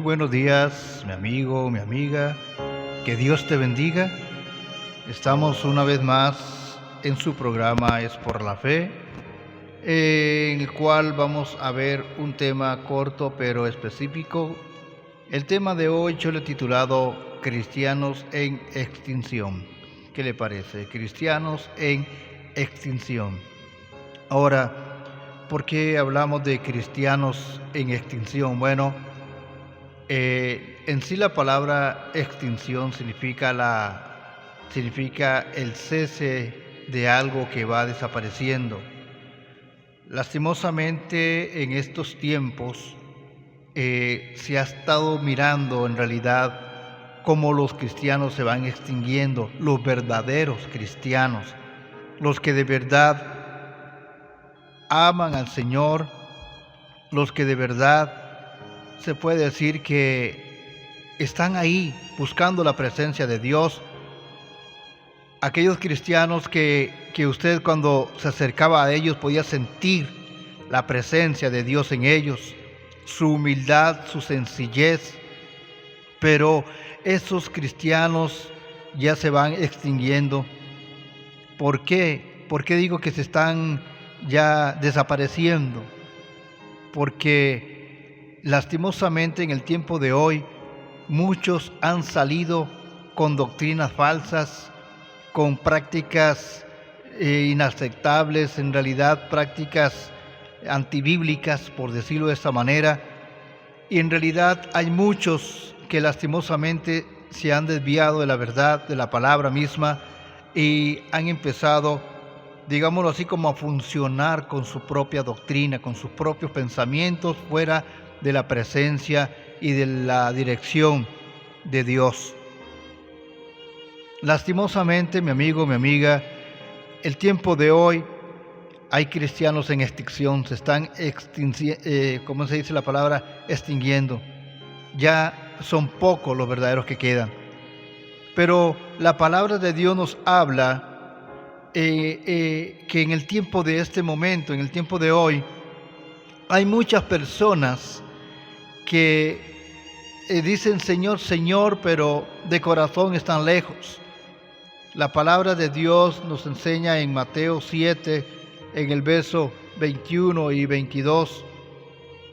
buenos días, mi amigo, mi amiga. Que Dios te bendiga. Estamos una vez más en su programa Es por la Fe, en el cual vamos a ver un tema corto pero específico. El tema de hoy yo lo he titulado Cristianos en extinción. ¿Qué le parece? Cristianos en extinción. Ahora, ¿por qué hablamos de cristianos en extinción? Bueno, en sí la palabra extinción significa el cese de algo que va desapareciendo. Lastimosamente en estos tiempos se ha estado mirando en realidad cómo los cristianos se van extinguiendo, los verdaderos cristianos, los que de verdad aman al Señor, los que de verdad se puede decir que están ahí buscando la presencia de Dios. Aquellos cristianos que usted cuando se acercaba a ellos podía sentir la presencia de Dios en ellos, su humildad, su sencillez, pero esos cristianos ya se van extinguiendo. ¿Por qué? ¿Por qué digo que se están ya desapareciendo? Porque lastimosamente en el tiempo de hoy muchos han salido con doctrinas falsas, con prácticas inaceptables, en realidad prácticas antibíblicas, por decirlo de esta manera, y en realidad hay muchos que lastimosamente se han desviado de la verdad, de la palabra misma, y han empezado, digámoslo así, como a funcionar con su propia doctrina, con sus propios pensamientos, fuera de la presencia y de la dirección de Dios. Lastimosamente, mi amigo, mi amiga, el tiempo de hoy hay cristianos en extinción, se están ¿cómo se dice la palabra? Extinguiendo. Ya son pocos los verdaderos que quedan. Pero la palabra de Dios nos habla que en el tiempo de este momento, en el tiempo de hoy, hay muchas personas que dicen Señor, Señor, pero de corazón están lejos. La palabra de Dios nos enseña en Mateo 7, en el verso 21 y 22,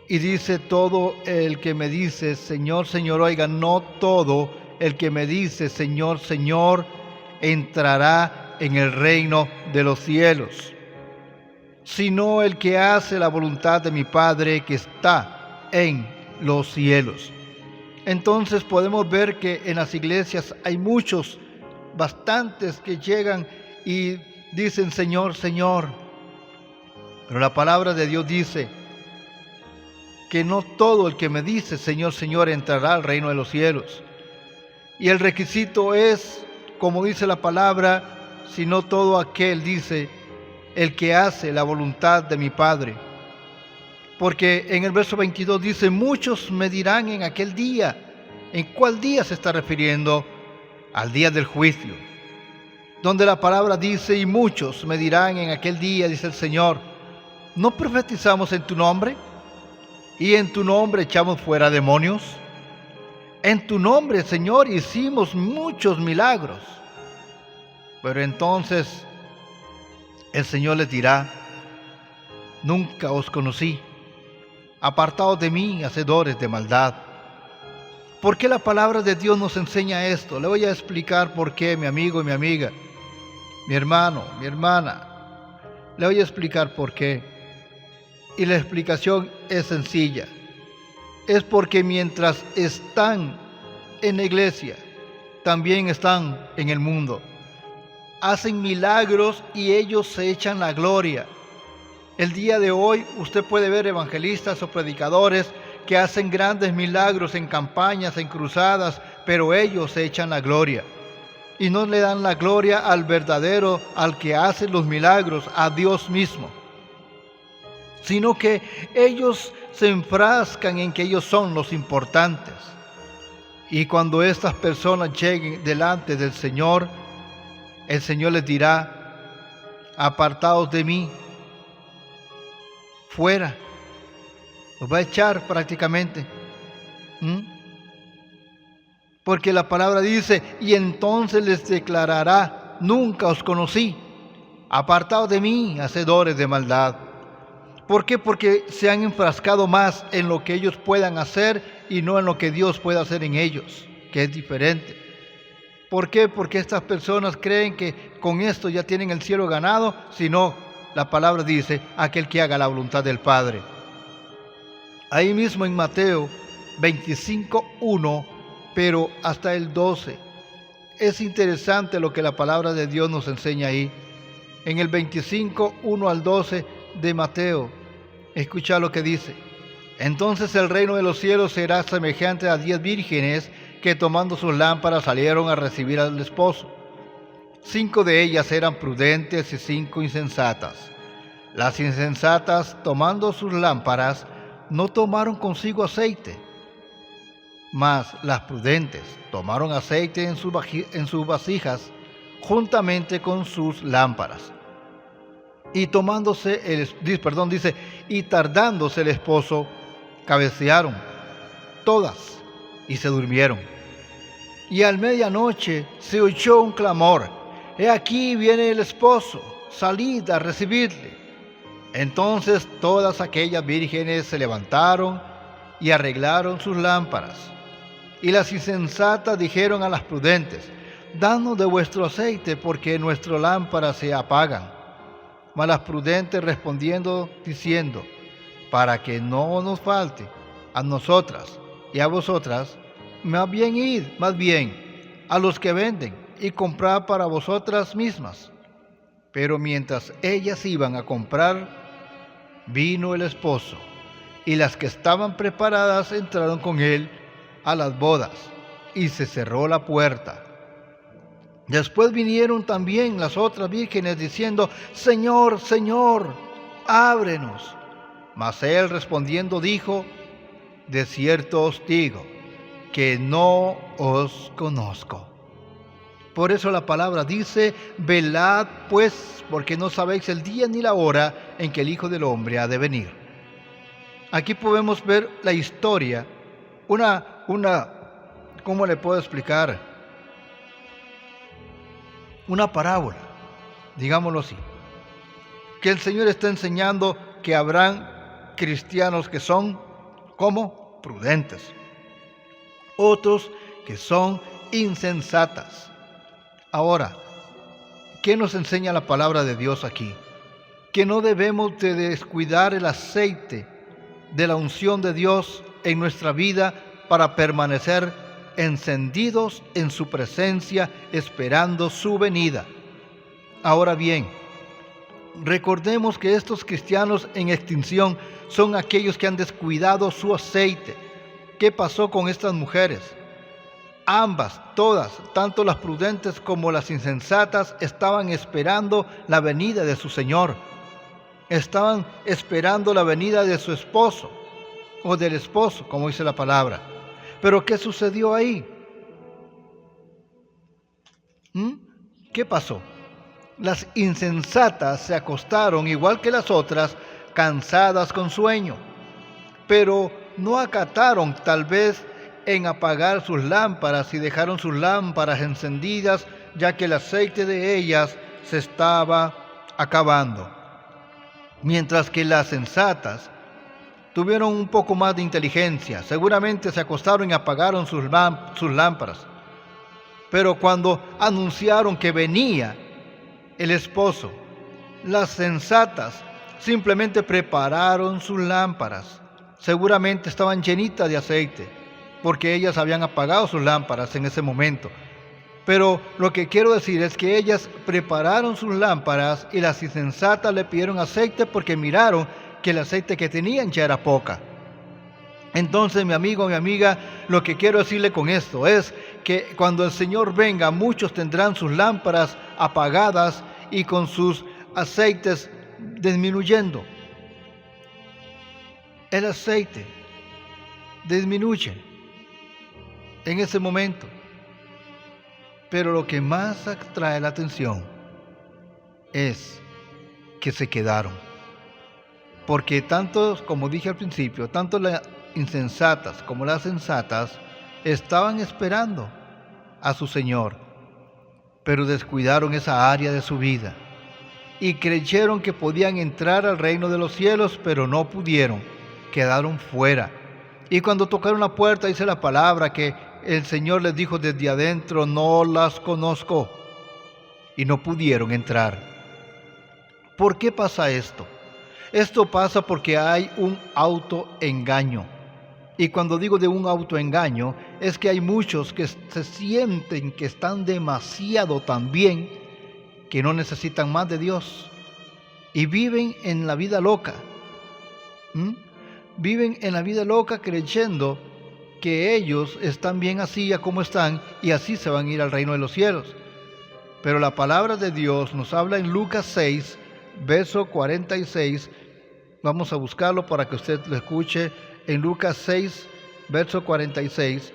y dice: todo el que me dice Señor, Señor, oiga, no todo el que me dice Señor, Señor, entrará en el reino de los cielos, sino el que hace la voluntad de mi Padre que está en los cielos. Entonces podemos ver que en las iglesias hay muchos, bastantes, que llegan y dicen Señor, Señor, pero la palabra de Dios dice que no todo el que me dice Señor, Señor entrará al reino de los cielos. Y el requisito es, como dice la palabra, sino todo aquel, dice, el que hace la voluntad de mi Padre. Porque en el verso 22 dice: muchos me dirán en aquel día. ¿En cuál día se está refiriendo? Al día del juicio, donde la palabra dice: y muchos me dirán en aquel día, dice el Señor, ¿no profetizamos en tu nombre? Y en tu nombre echamos fuera demonios. En tu nombre, Señor, hicimos muchos milagros. Pero entonces el Señor les dirá: nunca os conocí, apartados de mí, hacedores de maldad. ¿Por qué la palabra de Dios nos enseña esto? Le voy a explicar por qué, mi amigo y mi amiga, mi hermano, mi hermana. Le voy a explicar por qué. Y la explicación es sencilla. Es porque mientras están en la iglesia, también están en el mundo. Hacen milagros y ellos se echan la gloria. El día de hoy usted puede ver evangelistas o predicadores que hacen grandes milagros en campañas, en cruzadas, pero ellos se echan la gloria. Y no le dan la gloria al verdadero, al que hace los milagros, a Dios mismo. Sino que ellos se enfrascan en que ellos son los importantes. Y cuando estas personas lleguen delante del Señor, el Señor les dirá: apartados de mí, fuera. Los va a echar prácticamente. Porque la palabra dice, y entonces les declarará, nunca os conocí, apartados de mí, hacedores de maldad. ¿Por qué? Porque se han enfrascado más en lo que ellos puedan hacer y no en lo que Dios puede hacer en ellos, que es diferente. ¿Por qué? Porque estas personas creen que con esto ya tienen el cielo ganado, sino la palabra dice, aquel que haga la voluntad del Padre. Ahí mismo en Mateo 25:1, pero hasta el 12. Es interesante lo que la palabra de Dios nos enseña ahí. En el 25:1 al 12 de Mateo, escucha lo que dice. Entonces el reino de los cielos será semejante a 10 vírgenes que tomando sus lámparas salieron a recibir al esposo. 5 de ellas eran prudentes y 5 insensatas. Las insensatas, tomando sus lámparas, no tomaron consigo aceite, mas las prudentes tomaron aceite en sus vasijas juntamente con sus lámparas. Y y tardándose el esposo, cabecearon todas y se durmieron. Y al medianoche se oyó un clamor: he aquí viene el esposo, salid a recibirle. Entonces todas aquellas vírgenes se levantaron y arreglaron sus lámparas. Y las insensatas dijeron a las prudentes: danos de vuestro aceite, porque nuestras lámparas se apagan. Mas las prudentes respondiendo, diciendo: para que no nos falte a nosotras y a vosotras, más bien a los que venden y comprad para vosotras mismas. Pero mientras ellas iban a comprar, vino el esposo, y las que estaban preparadas entraron con él a las bodas, y se cerró la puerta. Después vinieron también las otras vírgenes diciendo: Señor, Señor, ábrenos. Mas él respondiendo dijo: de cierto os digo, que no os conozco. Por eso la palabra dice: velad pues, porque no sabéis el día ni la hora en que el Hijo del Hombre ha de venir. Aquí podemos ver la historia, ¿cómo le puedo explicar? Una parábola, digámoslo así, que el Señor está enseñando que habrán cristianos que son como prudentes, otros que son insensatas. Ahora, ¿qué nos enseña la palabra de Dios aquí? Que no debemos de descuidar el aceite de la unción de Dios en nuestra vida para permanecer encendidos en su presencia, esperando su venida. Ahora bien, recordemos que estos cristianos en extinción son aquellos que han descuidado su aceite. ¿Qué pasó con estas mujeres? Ambas, todas, tanto las prudentes como las insensatas, estaban esperando la venida de su Señor. Estaban esperando la venida de su esposo, o del esposo, como dice la palabra. Pero ¿qué sucedió ahí? ¿Qué pasó? Las insensatas se acostaron igual que las otras, cansadas con sueño, pero no acataron tal vez en apagar sus lámparas y dejaron sus lámparas encendidas, ya que el aceite de ellas se estaba acabando. Mientras que las sensatas tuvieron un poco más de inteligencia, seguramente se acostaron y apagaron sus lámparas. Pero cuando anunciaron que venía el esposo, las sensatas simplemente prepararon sus lámparas. Seguramente estaban llenitas de aceite, porque ellas habían apagado sus lámparas en ese momento. Pero lo que quiero decir es que ellas prepararon sus lámparas y las insensatas le pidieron aceite porque miraron que el aceite que tenían ya era poca. Entonces, mi amigo, mi amiga, lo que quiero decirle con esto es que cuando el Señor venga, muchos tendrán sus lámparas apagadas y con sus aceites disminuyendo. El aceite disminuye en ese momento. Pero lo que más atrae la atención es que se quedaron. Porque tanto, como dije al principio, tanto las insensatas como las sensatas estaban esperando a su Señor, pero descuidaron esa área de su vida y creyeron que podían entrar al reino de los cielos, pero no pudieron, quedaron fuera. Y cuando tocaron la puerta, dice la palabra que el Señor les dijo desde adentro: no las conozco, y no pudieron entrar. ¿Por qué pasa esto? Esto pasa porque hay un autoengaño. Y cuando digo de un autoengaño, es que hay muchos que se sienten que están demasiado tan bien, que no necesitan más de Dios. Y viven en la vida loca. Viven en la vida loca creyendo que ellos están bien así a como están, y así se van a ir al reino de los cielos. Pero la palabra de Dios nos habla en Lucas 6, verso 46. Vamos a buscarlo para que usted lo escuche. En Lucas 6, verso 46.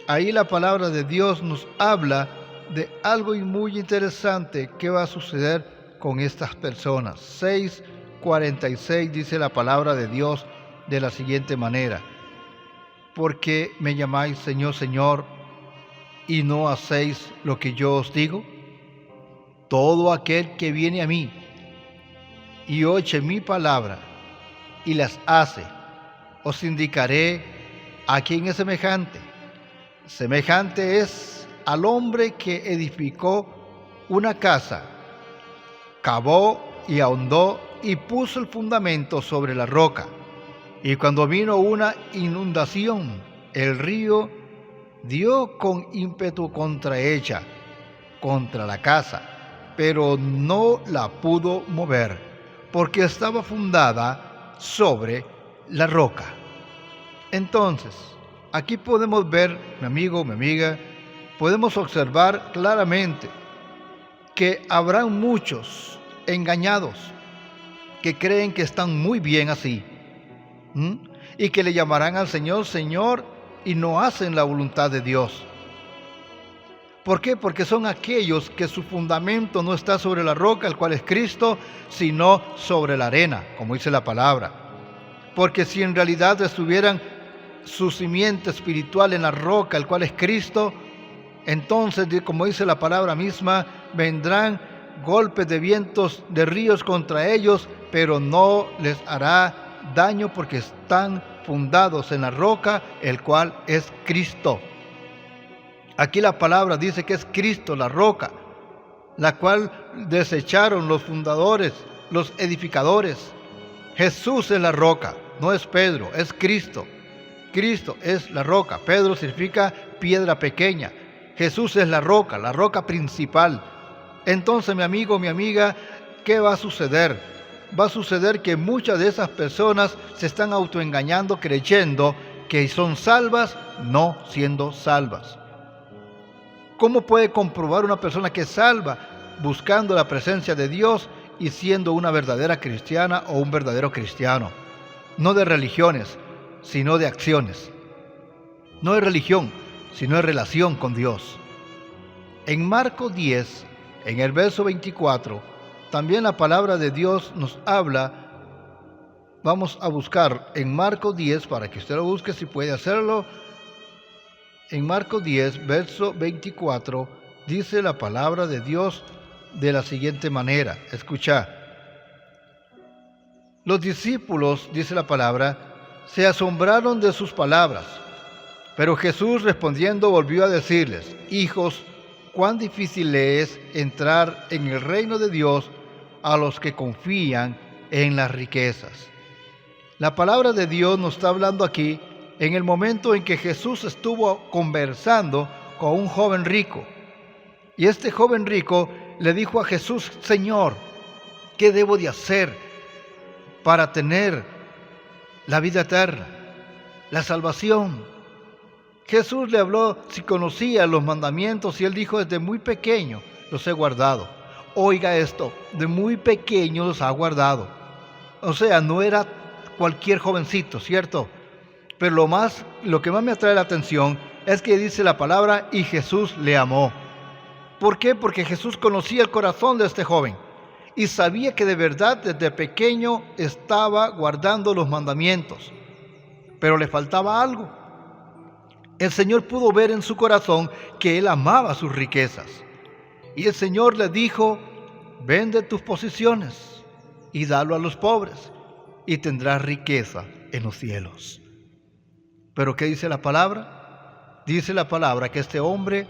Ahí la palabra de Dios nos habla de algo muy interesante que va a suceder con estas personas. 6:46 dice la palabra de Dios de la siguiente manera: ¿por qué me llamáis Señor, Señor, y no hacéis lo que yo os digo? Todo aquel que viene a mí y oye mi palabra y las hace, os indicaré a quién es semejante. Semejante es al hombre que edificó una casa, cavó y ahondó y puso el fundamento sobre la roca. Y cuando vino una inundación, el río dio con ímpetu contra ella, contra la casa, pero no la pudo mover, porque estaba fundada sobre la roca. Entonces, aquí podemos ver, mi amigo, mi amiga, podemos observar claramente que habrán muchos engañados que creen que están muy bien así, y que le llamarán al Señor, Señor, y no hacen la voluntad de Dios. ¿Por qué? Porque son aquellos que su fundamento no está sobre la roca, el cual es Cristo, sino sobre la arena, como dice la palabra. Porque si en realidad estuvieran su simiente espiritual en la roca, el cual es Cristo, entonces, como dice la palabra misma, vendrán golpes de vientos de ríos contra ellos, pero no les hará daño porque están fundados en la roca, el cual es Cristo. Aquí la palabra dice que es Cristo la roca, la cual desecharon los fundadores, los edificadores. Jesús es la roca, no es Pedro, es Cristo. Cristo es la roca. Pedro significa piedra pequeña. Jesús es la roca principal. Entonces, mi amigo, mi amiga, ¿qué va a suceder? Va a suceder que muchas de esas personas se están autoengañando, creyendo que son salvas, no siendo salvas. ¿Cómo puede comprobar una persona que es salva? Buscando la presencia de Dios y siendo una verdadera cristiana o un verdadero cristiano. No de religiones, sino de acciones. No de religión, sino de relación con Dios. En Marcos 10, en el verso 24, también la palabra de Dios nos habla. Vamos a buscar en Marcos 10, para que usted lo busque si puede hacerlo. En Marcos 10, verso 24, dice la palabra de Dios de la siguiente manera. Escucha. Los discípulos, dice la palabra, se asombraron de sus palabras. Pero Jesús respondiendo volvió a decirles: hijos, cuán difícil es entrar en el reino de Dios a los que confían en las riquezas. La palabra de Dios nos está hablando aquí en el momento en que Jesús estuvo conversando con un joven rico. Y este joven rico le dijo a Jesús: Señor, ¿qué debo de hacer para tener la vida eterna, la salvación? Jesús le habló si conocía los mandamientos y él dijo: desde muy pequeño los he guardado. Oiga esto, de muy pequeño los ha guardado. O sea, no era cualquier jovencito, ¿cierto? Pero lo que más me atrae la atención es que dice la palabra: y Jesús le amó. ¿Por qué? Porque Jesús conocía el corazón de este joven y sabía que de verdad desde pequeño estaba guardando los mandamientos, pero le faltaba algo. El Señor pudo ver en su corazón que él amaba sus riquezas. Y el Señor le dijo: vende tus posesiones y dalo a los pobres, y tendrás riqueza en los cielos. ¿Pero qué dice la palabra? Dice la palabra que este hombre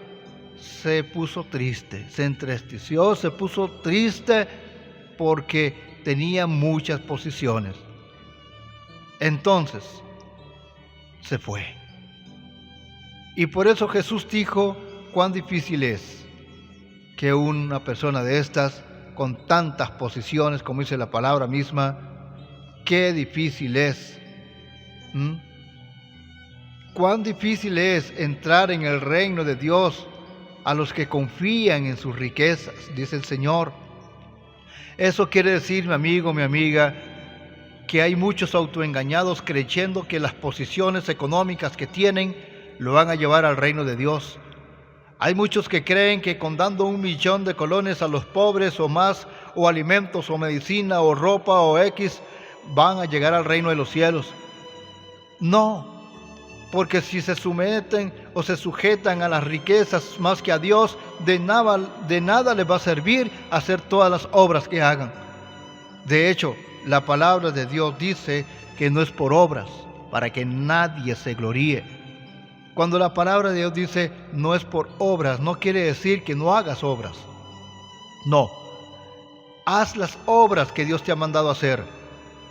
se puso triste, se entristeció, se puso triste porque tenía muchas posesiones. Entonces se fue. Y por eso Jesús dijo: cuán difícil es que una persona de estas, con tantas posesiones, como dice la palabra misma, qué difícil es. Cuán difícil es entrar en el reino de Dios a los que confían en sus riquezas, dice el Señor. Eso quiere decir, mi amigo, mi amiga, que hay muchos autoengañados creyendo que las posiciones económicas que tienen lo van a llevar al reino de Dios. Hay muchos que creen que con dando 1 millón de colones a los pobres o más, o alimentos o medicina o ropa o X, van a llegar al reino de los cielos. No, porque si se someten o se sujetan a las riquezas más que a Dios, de nada les va a servir hacer todas las obras que hagan. De hecho, la palabra de Dios dice que no es por obras, para que nadie se gloríe. Cuando la palabra de Dios dice no es por obras, no quiere decir que no hagas obras. No, haz las obras que Dios te ha mandado hacer,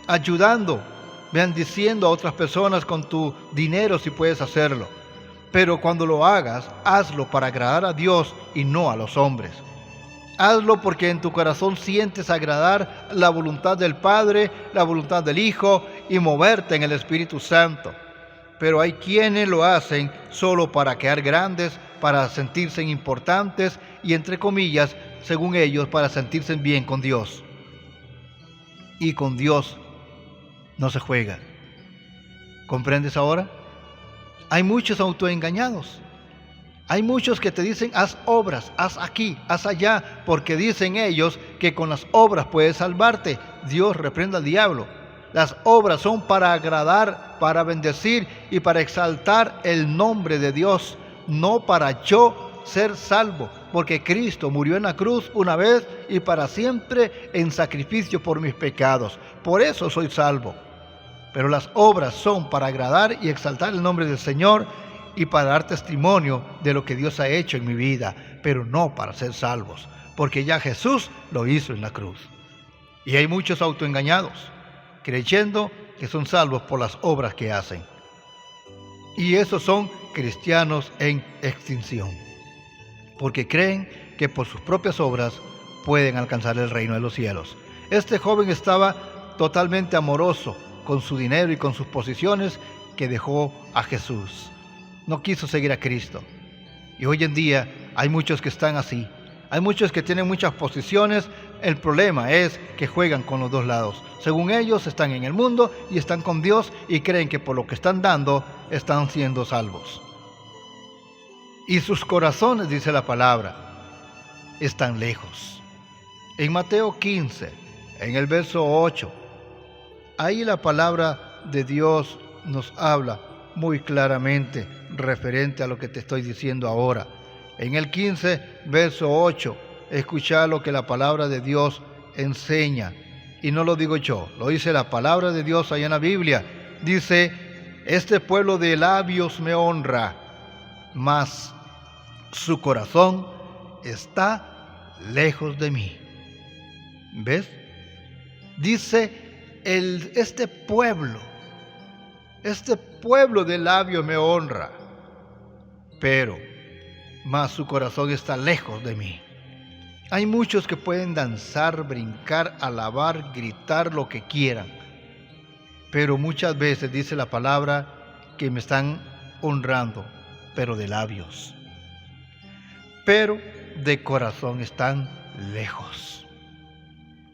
ayudando, bendiciendo a otras personas con tu dinero si puedes hacerlo. Pero cuando lo hagas, hazlo para agradar a Dios y no a los hombres. Hazlo porque en tu corazón sientes agradar la voluntad del Padre, la voluntad del Hijo y moverte en el Espíritu Santo. Pero hay quienes lo hacen solo para quedar grandes, para sentirse importantes y, entre comillas, según ellos, para sentirse bien con Dios. Y con Dios no se juega. ¿Comprendes ahora? Hay muchos autoengañados. Hay muchos que te dicen: haz obras, haz aquí, haz allá, porque dicen ellos que con las obras puedes salvarte. Dios reprenda al diablo. Las obras son para agradar, para bendecir y para exaltar el nombre de Dios, no para yo ser salvo, porque Cristo murió en la cruz una vez y para siempre en sacrificio por mis pecados. Por eso soy salvo. Pero las obras son para agradar y exaltar el nombre del Señor y para dar testimonio de lo que Dios ha hecho en mi vida, pero no para ser salvos, porque ya Jesús lo hizo en la cruz. Y hay muchos autoengañados, creyendo que son salvos por las obras que hacen. Y esos son cristianos en extinción, porque creen que por sus propias obras pueden alcanzar el reino de los cielos. Este joven estaba totalmente amoroso con su dinero y con sus posesiones, que dejó a Jesús. No quiso seguir a Cristo. Y hoy en día hay muchos que están así. Hay muchos que tienen muchas posesiones. El problema es que juegan con los dos lados. Según ellos, están en el mundo y están con Dios y creen que por lo que están dando, están siendo salvos. Y sus corazones, dice la palabra, están lejos. En Mateo 15, en el verso 8, ahí la palabra de Dios nos habla muy claramente referente a lo que te estoy diciendo ahora. En el 15, verso 8, escucha lo que la palabra de Dios enseña. Y no lo digo yo, lo dice la palabra de Dios allá en la Biblia. Dice: este pueblo de labios me honra, mas su corazón está lejos de mí. ¿Ves? Dice este pueblo de labios me honra, pero mas su corazón está lejos de mí. Hay muchos que pueden danzar, brincar, alabar, gritar, lo que quieran, pero muchas veces dice la palabra que me están honrando, pero de labios, pero de corazón están lejos.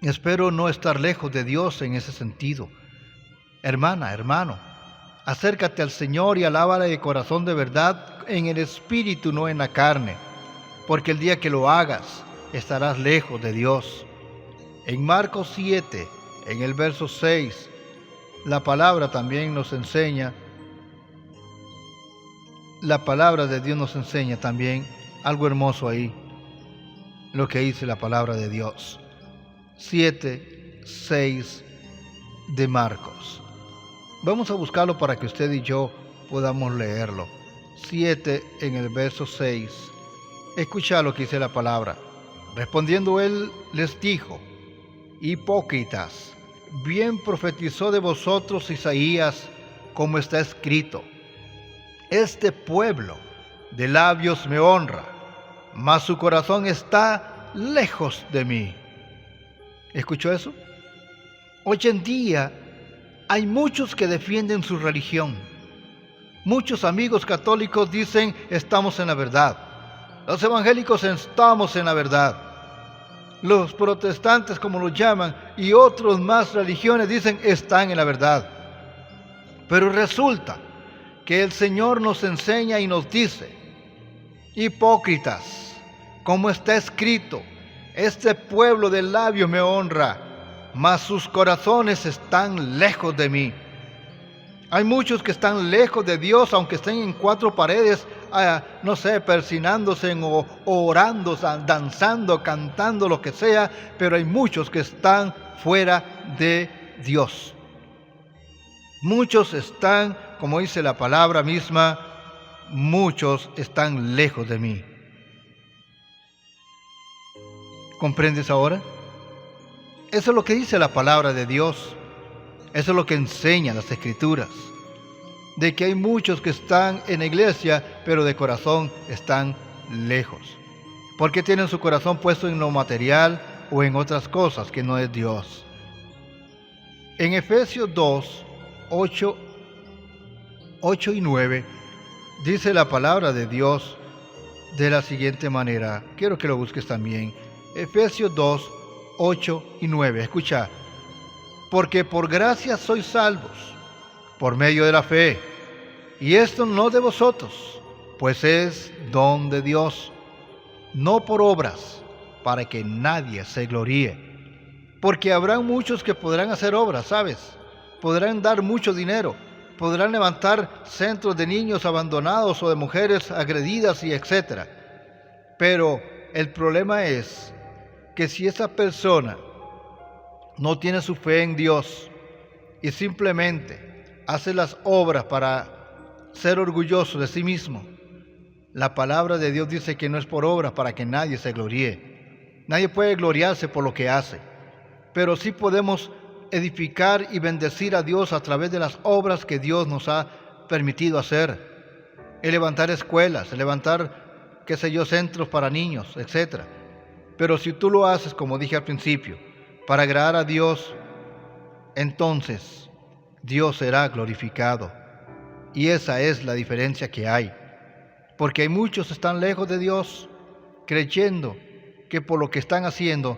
Espero no estar lejos de Dios en ese sentido. Hermana, hermano, acércate al Señor y alábale de corazón de verdad, en el espíritu, no en la carne, porque el día que lo hagas, estarás lejos de Dios. En Marcos 7, en el verso 6, la palabra también nos enseña la palabra de Dios nos enseña también algo hermoso ahí, lo que dice la palabra de Dios. 7:6 de Marcos. Vamos a buscarlo para que usted y yo podamos leerlo. 7 en el verso 6. Escucha lo que dice la palabra. Respondiendo él les dijo: hipócritas, bien profetizó de vosotros Isaías, como está escrito: este pueblo de labios me honra, mas su corazón está lejos de mí. ¿Escuchó eso? Hoy en día hay muchos que defienden su religión. Muchos amigos católicos dicen: estamos en la verdad. Los evangélicos estamos en la verdad. Los protestantes, como los llaman, y otros más religiones dicen: están en la verdad. Pero resulta que el Señor nos enseña y nos dice: hipócritas, como está escrito, este pueblo de labios me honra, mas sus corazones están lejos de mí. Hay muchos que están lejos de Dios, aunque estén en cuatro paredes, no sé, persinándose o orando, danzando, cantando, lo que sea, pero hay muchos que están fuera de Dios. Muchos están, como dice la palabra misma, muchos están lejos de mí. ¿Comprendes ahora? Eso es lo que dice la palabra de Dios. Eso es lo que enseñan las Escrituras. De que hay muchos que están en la iglesia, pero de corazón están lejos. Porque tienen su corazón puesto en lo material o en otras cosas que no es Dios. En Efesios 2, 8 y 9, dice la palabra de Dios de la siguiente manera. Quiero que lo busques también. Efesios 2, 8 y 9. Escucha. Porque por gracia sois salvos, por medio de la fe. Y esto no de vosotros, pues es don de Dios, no por obras, para que nadie se gloríe. Porque habrá muchos que podrán hacer obras, ¿sabes? Podrán dar mucho dinero, podrán levantar centros de niños abandonados o de mujeres agredidas y etcétera. Pero el problema es que si esa persona no tiene su fe en Dios y simplemente hace las obras para ser orgulloso de sí mismo, la palabra de Dios dice que no es por obras para que nadie se gloríe. Nadie puede gloriarse por lo que hace, pero sí podemos edificar y bendecir a Dios a través de las obras que Dios nos ha permitido hacer. El levantar escuelas, el levantar, centros para niños, etc. Pero si tú lo haces, como dije al principio, para agradar a Dios, entonces Dios será glorificado. Y esa es la diferencia que hay. Porque hay muchos que están lejos de Dios, creyendo que por lo que están haciendo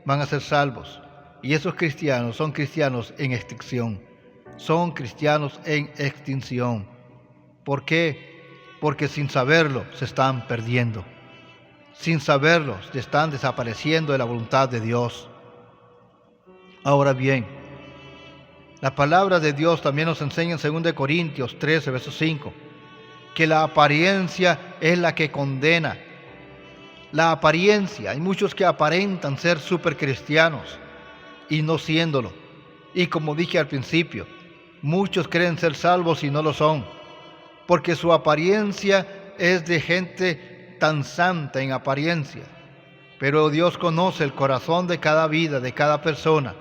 van a ser salvos. Y esos cristianos son cristianos en extinción. Son cristianos en extinción. ¿Por qué? Porque sin saberlo se están perdiendo. Sin saberlo se están desapareciendo de la voluntad de Dios. Ahora bien, la palabra de Dios también nos enseña en 2 Corintios 13, verso 5, que la apariencia es la que condena. La apariencia, hay muchos que aparentan ser supercristianos y no siéndolo. Y como dije al principio, muchos creen ser salvos y no lo son, porque su apariencia es de gente tan santa en apariencia. Pero Dios conoce el corazón de cada vida, de cada persona.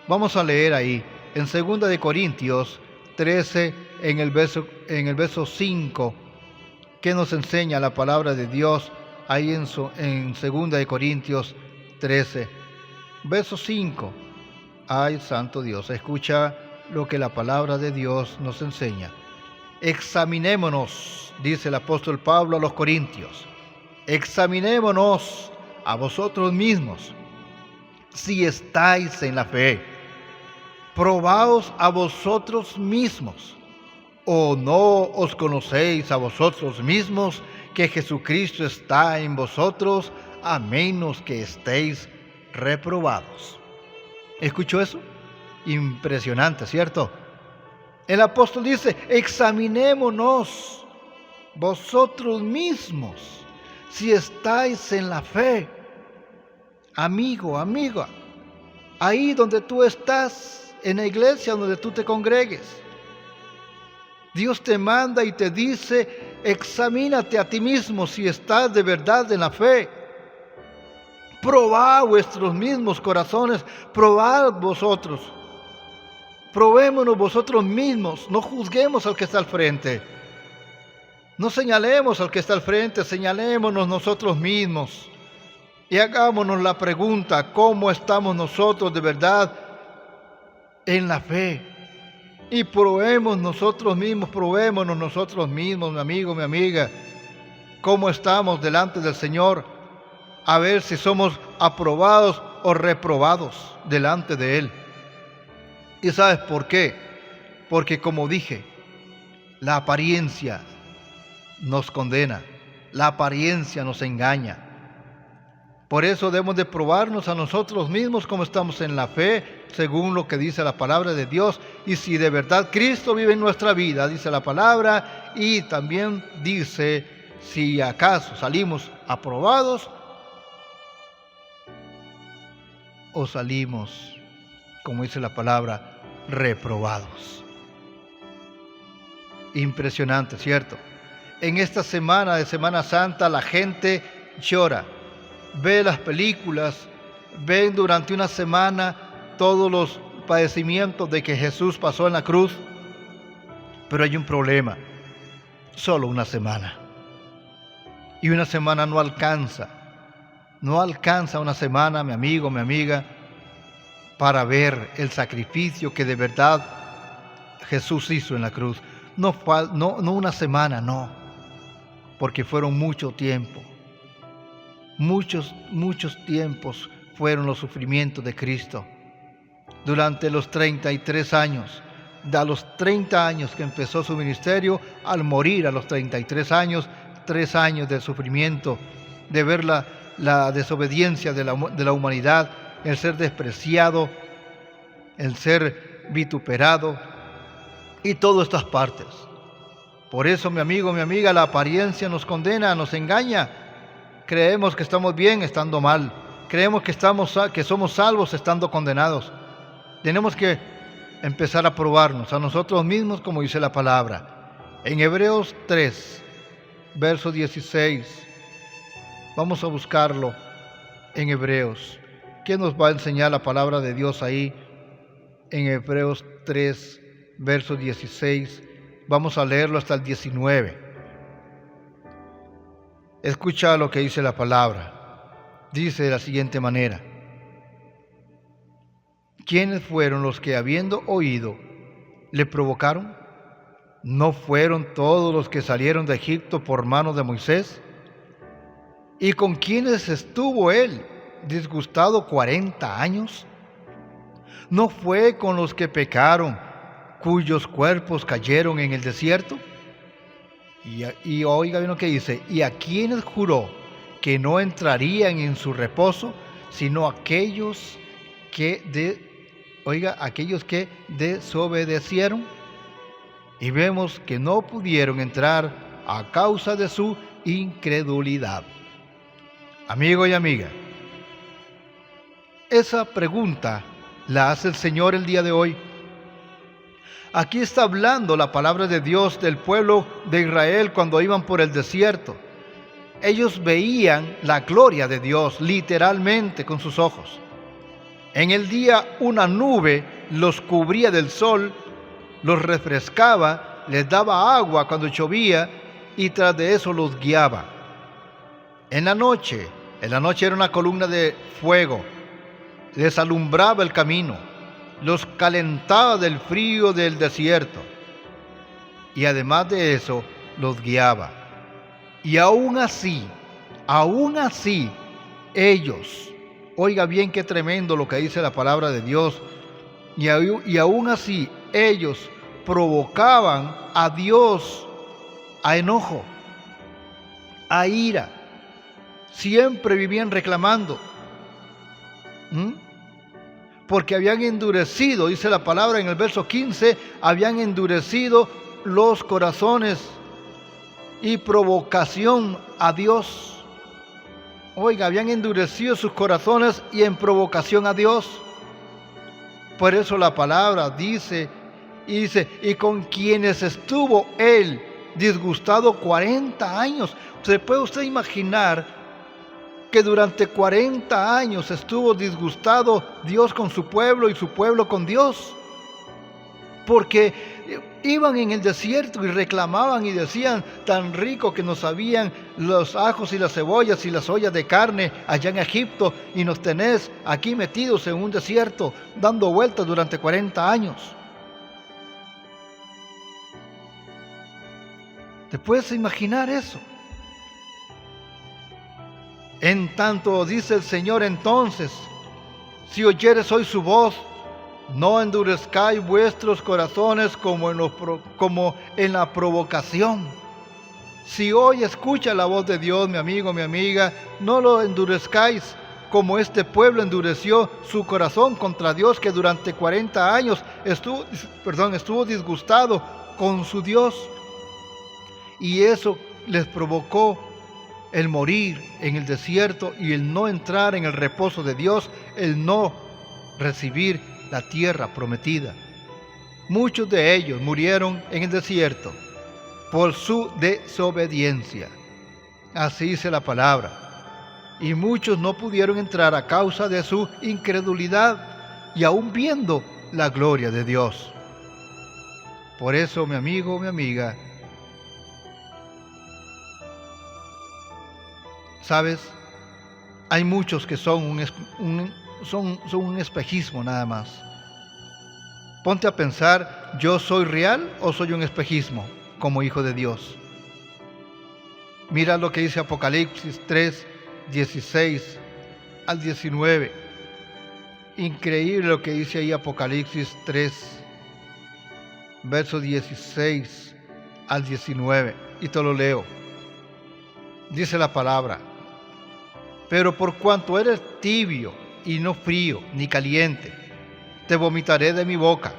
Vamos a leer ahí, en 2 Corintios 13, en el verso 5, que nos enseña la palabra de Dios, ahí en 2 Corintios 13, verso 5. Ay, santo Dios, escucha lo que la palabra de Dios nos enseña. Examinémonos, dice el apóstol Pablo a los Corintios, examinémonos a vosotros mismos, si estáis en la fe. Probaos a vosotros mismos, ¿o no os conocéis a vosotros mismos que Jesucristo está en vosotros, a menos que estéis reprobados? ¿Escuchó eso? Impresionante, ¿cierto? El apóstol dice, examinémonos. vosotros mismos, si estáis en la fe. Amigo, amiga, ahí donde tú estás, en la iglesia donde tú te congregues, Dios te manda y te dice: examínate a ti mismo si estás de verdad en la fe. Probad vuestros mismos corazones, probad vosotros. Probémonos vosotros mismos, no juzguemos al que está al frente. No señalemos al que está al frente, señalémonos nosotros mismos. Y hagámonos la pregunta: ¿cómo estamos nosotros de verdad en la fe? Y probémonos nosotros mismos, mi amigo, mi amiga, cómo estamos delante del Señor, a ver si somos aprobados o reprobados delante de Él. ¿Y sabes por qué? Porque, como dije, la apariencia nos condena, la apariencia nos engaña. Por eso debemos de probarnos a nosotros mismos cómo estamos en la fe, según lo que dice la palabra de Dios, y si de verdad Cristo vive en nuestra vida, dice la palabra, y también dice si acaso salimos aprobados o salimos, como dice la palabra, reprobados. Impresionante, ¿cierto? En esta semana de Semana Santa la gente llora, ve las películas, ven durante una semana todos los padecimientos de que Jesús pasó en la cruz, pero hay un problema: solo una semana. Y una semana no alcanza una semana, mi amigo, mi amiga, para ver el sacrificio que de verdad Jesús hizo en la cruz. No una semana, no, porque fueron mucho tiempo. Muchos tiempos fueron los sufrimientos de Cristo. Durante los 33 años, a los 30 años que empezó su ministerio, al morir a los 33 años, 3 años de sufrimiento, de ver la desobediencia de la humanidad, el ser despreciado, el ser vituperado y todas estas partes. Por eso, mi amigo, mi amiga, la apariencia nos condena, nos engaña. Creemos que estamos bien estando mal. Creemos que somos salvos estando condenados. Tenemos que empezar a probarnos a nosotros mismos, como dice la palabra. En Hebreos 3, verso 16. Vamos a buscarlo en Hebreos. ¿Qué nos va a enseñar la palabra de Dios ahí? En Hebreos 3, verso 16. Vamos a leerlo hasta el 19. Escucha lo que dice la palabra. Dice de la siguiente manera: ¿quiénes fueron los que, habiendo oído, le provocaron? ¿No fueron todos los que salieron de Egipto por mano de Moisés? ¿Y con quiénes estuvo él disgustado 40 años? ¿No fue con los que pecaron, cuyos cuerpos cayeron en el desierto? Y oiga bien lo que dice: ¿y a quienes juró que no entrarían en su reposo, sino aquellos que desobedecieron? Y vemos que no pudieron entrar a causa de su incredulidad. Amigo y amiga, esa pregunta la hace el Señor el día de hoy. Aquí está hablando la palabra de Dios del pueblo de Israel cuando iban por el desierto. Ellos veían la gloria de Dios literalmente con sus ojos. En el día una nube los cubría del sol, los refrescaba, les daba agua cuando llovía y tras de eso los guiaba. En la noche era una columna de fuego, les alumbraba el camino, los calentaba del frío del desierto y además de eso los guiaba. Y aún así ellos, oiga bien qué tremendo lo que dice la palabra de Dios, y aún así ellos provocaban a Dios a enojo, a ira. Siempre vivían reclamando. Porque habían endurecido, dice la palabra en el verso 15, habían endurecido los corazones y provocación a Dios. Oiga, habían endurecido sus corazones y en provocación a Dios. Por eso la palabra dice, y con quienes estuvo él disgustado 40 años. ¿Se puede usted imaginar que durante 40 años estuvo disgustado Dios con su pueblo y su pueblo con Dios? Porque iban en el desierto y reclamaban y decían, tan rico que nos sabían los ajos y las cebollas y las ollas de carne allá en Egipto, y nos tenés aquí metidos en un desierto dando vueltas durante 40 años. ¿Te puedes imaginar eso? En tanto dice el Señor entonces, si oyeres hoy su voz, no endurezcáis vuestros corazones como en la provocación. Si hoy escucha la voz de Dios, mi amigo, mi amiga, no lo endurezcáis como este pueblo endureció su corazón contra Dios, que durante 40 años estuvo disgustado con su Dios. Y eso les provocó el morir en el desierto y el no entrar en el reposo de Dios, el no recibir la tierra prometida. Muchos de ellos murieron en el desierto por su desobediencia. Así dice la palabra. Y muchos no pudieron entrar a causa de su incredulidad y aún viendo la gloria de Dios. Por eso, mi amigo, mi amiga, ¿sabes? Hay muchos que son un espejismo nada más. Ponte a pensar, ¿yo soy real o soy un espejismo como hijo de Dios? Mira lo que dice Apocalipsis 3, 16 al 19. Increíble lo que dice ahí Apocalipsis 3, versos 16 al 19. Y te lo leo. Dice la palabra: pero por cuanto eres tibio y no frío ni caliente, te vomitaré de mi boca.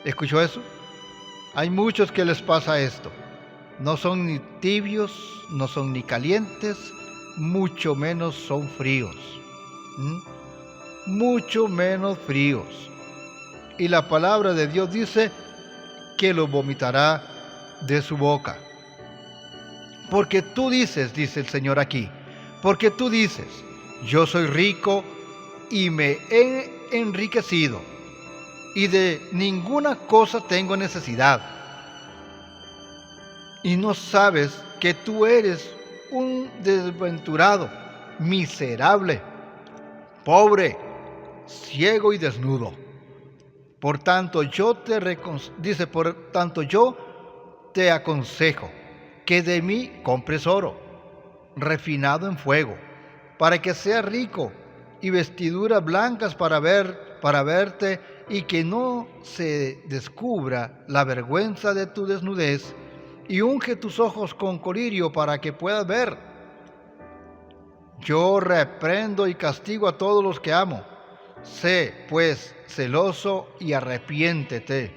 ¿Escuchó eso? Hay muchos que les pasa esto. No son ni tibios, no son ni calientes, mucho menos son fríos. Mucho menos fríos. Y la palabra de Dios dice que los vomitará de su boca. Porque tú dices, dice el Señor aquí, porque tú dices, yo soy rico y me he enriquecido, y de ninguna cosa tengo necesidad. Y no sabes que tú eres un desventurado, miserable, pobre, ciego y desnudo. Por tanto yo te aconsejo que de mí compres oro, refinado en fuego, para que seas rico, y vestiduras blancas para verte, y que no se descubra la vergüenza de tu desnudez, y unge tus ojos con colirio para que puedas ver. Yo reprendo y castigo a todos los que amo. Sé, pues, celoso y arrepiéntete.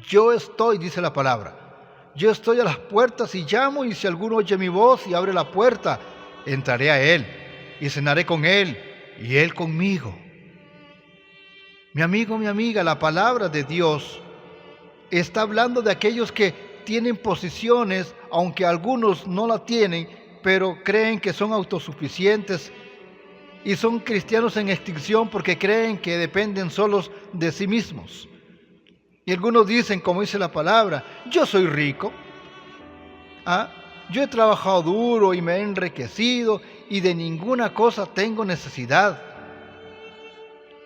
Yo estoy, dice la palabra, yo estoy a las puertas y llamo, y si alguno oye mi voz y abre la puerta, entraré a él y cenaré con él y él conmigo. Mi amigo, mi amiga, la palabra de Dios está hablando de aquellos que tienen posiciones, aunque algunos no la tienen, pero creen que son autosuficientes y son cristianos en extinción porque creen que dependen solos de sí mismos. Y algunos dicen, como dice la palabra, yo soy rico, yo he trabajado duro y me he enriquecido y de ninguna cosa tengo necesidad.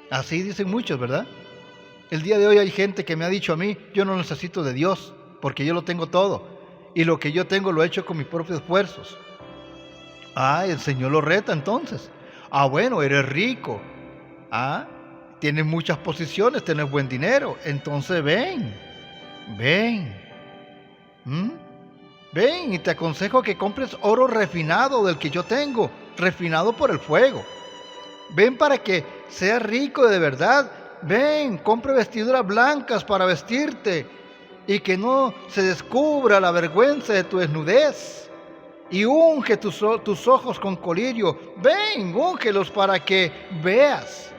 Así dicen muchos, ¿verdad? El día de hoy hay gente que me ha dicho a mí, yo no necesito de Dios porque yo lo tengo todo y lo que yo tengo lo he hecho con mis propios esfuerzos. El Señor lo reta entonces. Bueno, eres rico. Tienes muchas posiciones, tienes buen dinero. Entonces ven. Ven, y te aconsejo que compres oro refinado del que yo tengo, refinado por el fuego. Ven para que seas rico de verdad. Ven, compra vestiduras blancas para vestirte y que no se descubra la vergüenza de tu desnudez. Y unge tus ojos con colirio. Ven, úngelos para que veas.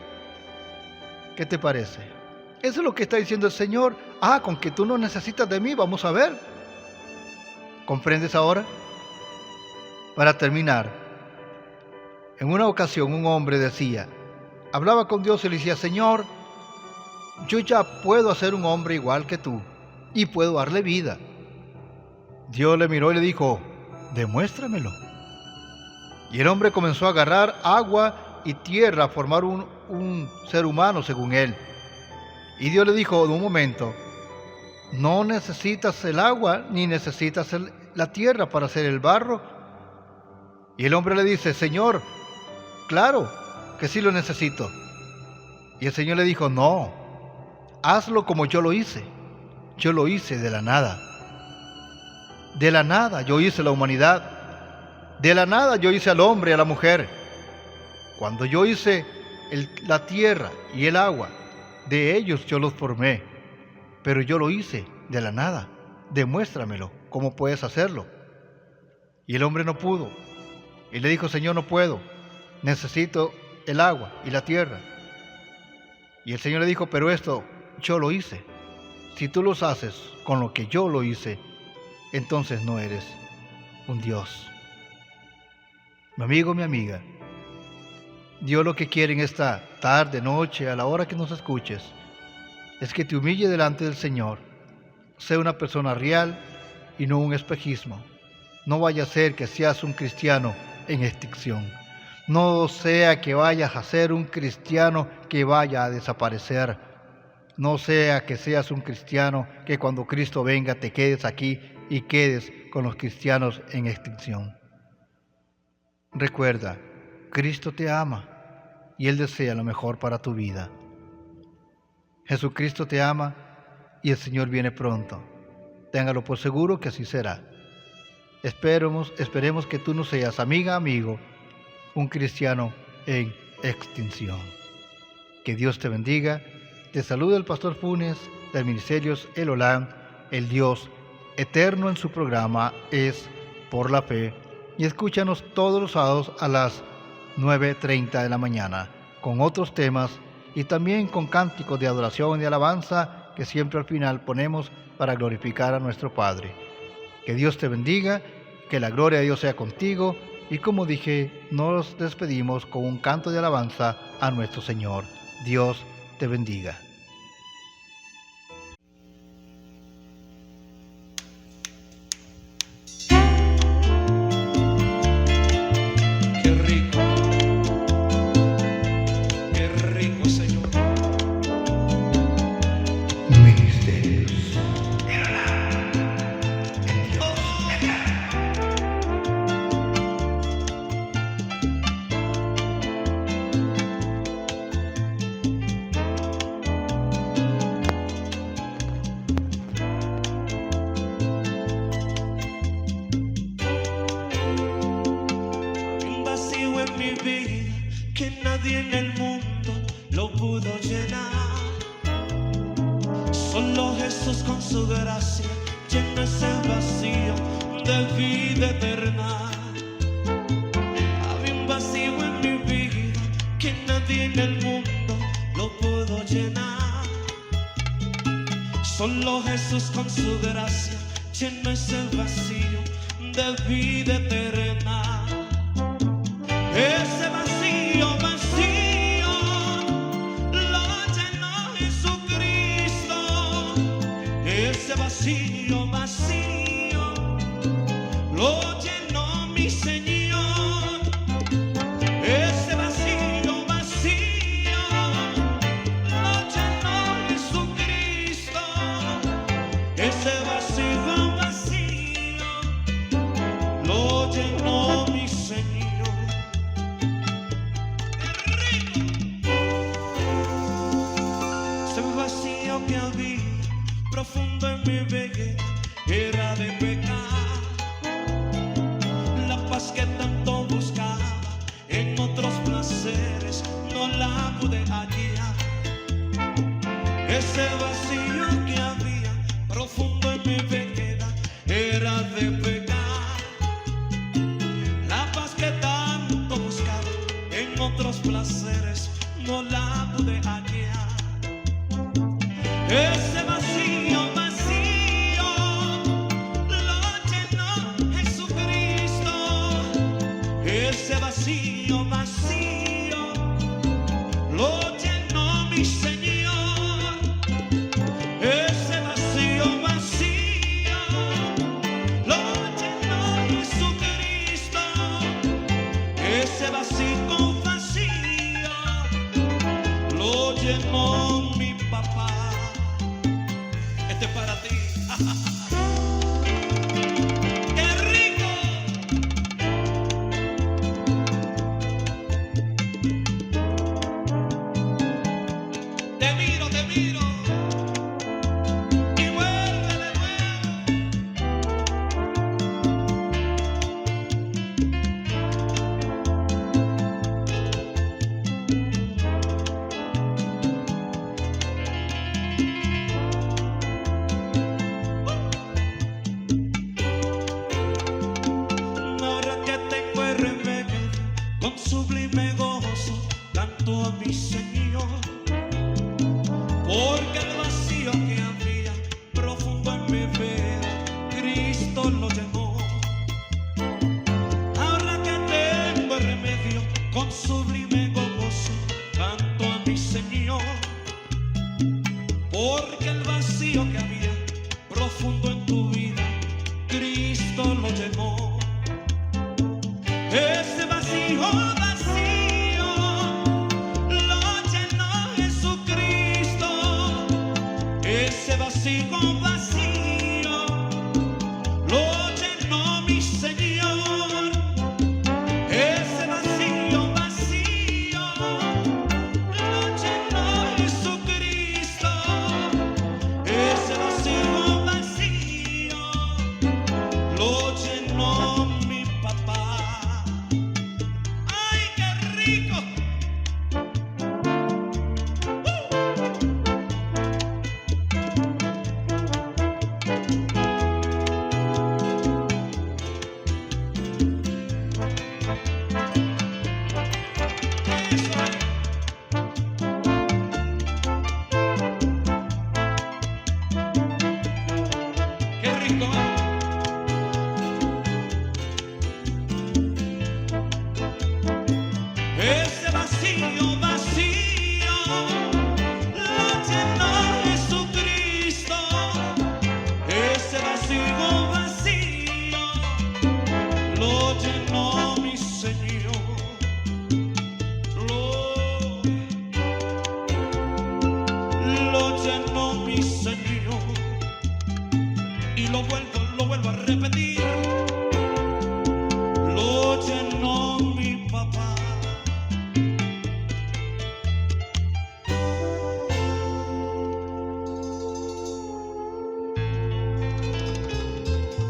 ¿Qué te parece? Eso es lo que está diciendo el Señor. Con que tú no necesitas de mí, vamos a ver. ¿Comprendes ahora? Para terminar, en una ocasión un hombre hablaba con Dios y le decía: Señor, yo ya puedo hacer un hombre igual que tú y puedo darle vida. Dios le miró y le dijo: demuéstramelo. Y el hombre comenzó a agarrar agua y tierra a formar un ser humano según él. Y Dios le dijo: en un momento, no necesitas el agua ni necesitas la tierra para hacer el barro. Y el hombre le dice: Señor, claro que sí lo necesito. Y el Señor le dijo: no, hazlo como yo lo hice. Yo lo hice de la nada. De la nada yo hice la humanidad. De la nada yo hice al hombre y a la mujer. Cuando yo hice la tierra y el agua, de ellos yo los formé. Pero yo lo hice de la nada. Demuéstramelo, ¿cómo puedes hacerlo? Y el hombre no pudo. Y le dijo: Señor, no puedo. Necesito el agua y la tierra. Y el Señor le dijo: pero esto yo lo hice. Si tú los haces con lo que yo lo hice, entonces no eres un Dios. Mi amigo, mi amiga, Dios lo que quiere en esta tarde, noche, a la hora que nos escuches, es que te humille delante del Señor. Sea una persona real y no un espejismo. No vaya a ser que seas un cristiano en extinción. No sea que vayas a ser un cristiano que vaya a desaparecer. No sea que seas un cristiano que cuando Cristo venga te quedes aquí y quedes con los cristianos en extinción. Recuerda, Cristo te ama y Él desea lo mejor para tu vida. Jesucristo te ama y el Señor viene pronto. Téngalo por seguro que así será. Esperemos que tú no seas, amiga, amigo, un cristiano en extinción. Que Dios te bendiga. Te saluda el pastor Funes del Ministerios El Olam. El Dios eterno en su programa es Por la Fe. Y escúchanos todos los sábados a las 9:30 de la mañana con otros temas y también con cánticos de adoración y de alabanza que siempre al final ponemos para glorificar a nuestro Padre. Que Dios te bendiga, que la gloria de Dios sea contigo y como dije, nos despedimos con un canto de alabanza a nuestro Señor. Dios te bendiga. Que nadie en el mundo lo pudo llenar. Solo Jesús con su gracia llena ese vacío de vida eterna. Había un vacío en mi vida que nadie en el mundo lo pudo llenar. Solo Jesús con su gracia llena ese vacío de vida eterna. Ese vacío lo llenó Jesucristo. Ese vacío lo llenó mi Señor. Ese vacío lo llenó Jesucristo. Ese vacío lo llenó mi Señor. Que había profundo en mi vejez era de pecar. La paz que tanto buscaba en otros placeres no la pude hallar. Ese vacío que había profundo de pecar. La paz que tanto buscaba en otros placeres no la pude hallar. Ese vacío, vacío, lo llenó Jesucristo. Ese vacío, vacío, lo llenó mi Señor. Ese vacío, vacío, lo llenó Jesucristo. Ese vacío, vacío, lo llenó mi papá. Este es para ti. ¡Qué rico! Te miro, te miro. Y vuelve de Ahora que tengo el remedio, con sublime gozo canto a mi Señor. Porque el vacío que había profundo en mi vida, Cristo lo llenó. Ahora que tengo el remedio, con sublime gozo canto a mi Señor. Porque el vacío que había profundo en tu vida, Cristo lo llenó. Ese vacío, vacío, lo llenó Jesucristo. Ese vacío, vacío, lo llenó mi Señor. Ese vacío, vacío, lo llenó Jesucristo. Ese vacío, vacío, lo llenó mi papá. ¡Ay, qué rico! Eso es. ¡Qué rico! Ese vacío, vacío, lo llenó Jesucristo. Ese vacío, vacío, lo llenó mi Señor. Lo llenó mi Señor. Y lo vuelvo a repetir. Lo llenó mi papá.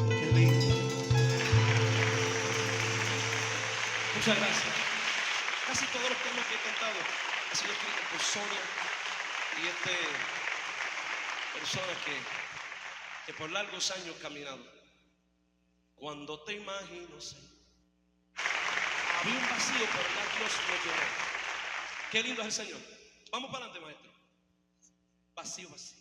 Qué lindo. Muchas gracias. Casi todos los temas que he cantado han sido escritos por Sonia y personas que por largos años caminaron. Cuando te imagino, Señor, había un vacío, pero ya Dios lo llenó. Qué lindo es el Señor. Vamos para adelante, maestro. Vacío, vacío.